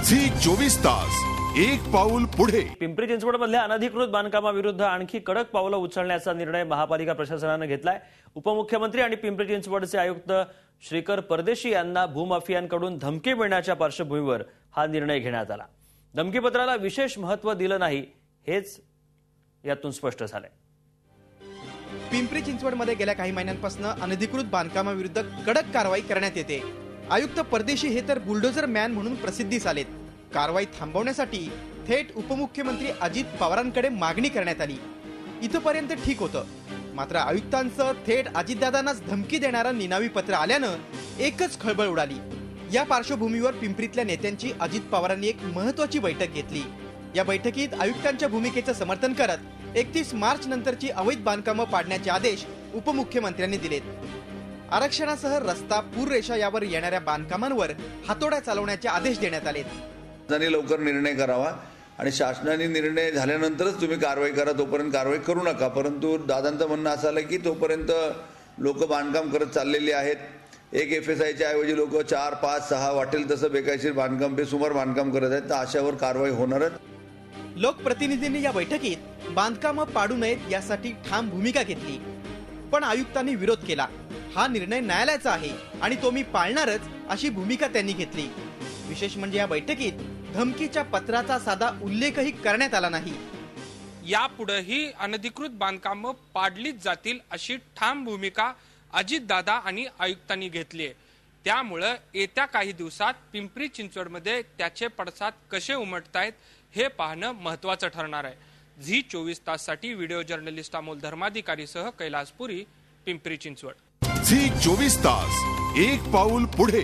Zee 24 तास एक पाऊल पुढे। पिंपरी चिंचवडमधल्या अनधिकृत बांधकामाविरुद्ध आणखी कडक पावलं उचलण्याचा निर्णय महापालिका प्रशासनाने घेतलाय। उपमुख्यमंत्री आणि पिंपरी चिंचवडचे आयुक्त श्रीकर परदेशी यांना भूमाफियांकडून धमकी मिळण्याच्या पार्श्वभूमीवर हा निर्णय घेण्यात आला। धमकीपत्राला विशेष महत्त्व दिलं नाही हेच यातून स्पष्ट झालंय। पिंपरी चिंचवडमध्ये गेल्या काही महिन्यांपासून अनधिकृत बांधकामाविरुद्ध कडक कारवाई करण्यात येते। आयुक्त परदेशी हे तर बुलडोझर मॅन म्हणून प्रसिद्धीस आलेत। कारवाई थांबवण्यासाठी थेट उपमुख्यमंत्री अजित पवारांकडे मागणी करण्यात आली। इथपर्यंत ठीक होतं, मात्र आयुक्तांचं थेट अजितदादांनाच धमकी देणारं निनावी पत्र आल्यानं एकच खळबळ उडाली। या पार्श्वभूमीवर पिंपरीतल्या नेत्यांची अजित पवारांनी एक महत्त्वाची बैठक घेतली। या बैठकीत आयुक्तांच्या भूमिकेचं समर्थन करत 31 मार्च नंतरची अवैध बांधकामं पाडण्याचे आदेश उपमुख्यमंत्र्यांनी दिलेत। आरक्षणासह रस्ता, पूररेषा यावर येणाऱ्या बांधकामांवर हातोडा चालवण्याचे आदेश देण्यात आलेत। शासनाने लवकर निर्णय करावा आणि शासनाने निर्णय झाल्यानंतरच तुम्ही कारवाई करा, तोपर्यंत कारवाई करू नका। परंतु दादांचं म्हणणं असं आलं की तोपर्यंत लोक बांधकाम करत चाललेली आहेत। एक FSIच्या ऐवजी लोक 4, 5, 6 वाटेल तसं बेकायदेशीर बांधकाम, बेसुमार बांधकाम करत आहेत। तर अशावर कारवाई होणारच। लोकप्रतिनिधींनी या बैठकीत बांधकामं पाडू नयेत यासाठी ठाम भूमिका घेतली, पण आयुक्तांनी विरोध केला। हा निर्णय न्यायालयाचा आहे आणि तो मी पाळणारच अशी भूमिका त्यांनी घेतली। विशेष म्हणजे या बैठकीत धमकीच्या पत्राचा साधा उल्लेखही करण्यात आला नाही। यापुढेही अनधिकृत बांधकामं पाडलीच जातील अशी ठाम भूमिका अजितदादा आणि आयुक्तांनी घेतली आहे। त्यामुळे येत्या काही दिवसात पिंपरी चिंचवडमध्ये त्याचे पडसाद कसे उमटतायत हे पाहणं महत्त्वाचं ठरणार आहे। झी 24 ताससाठी व्हिडिओ जर्नलिस्ट अमोल धर्माधिकारीसह कैलासपुरी, पिंपरी चिंचवड। झी 24 तास एक पाऊल पुढे।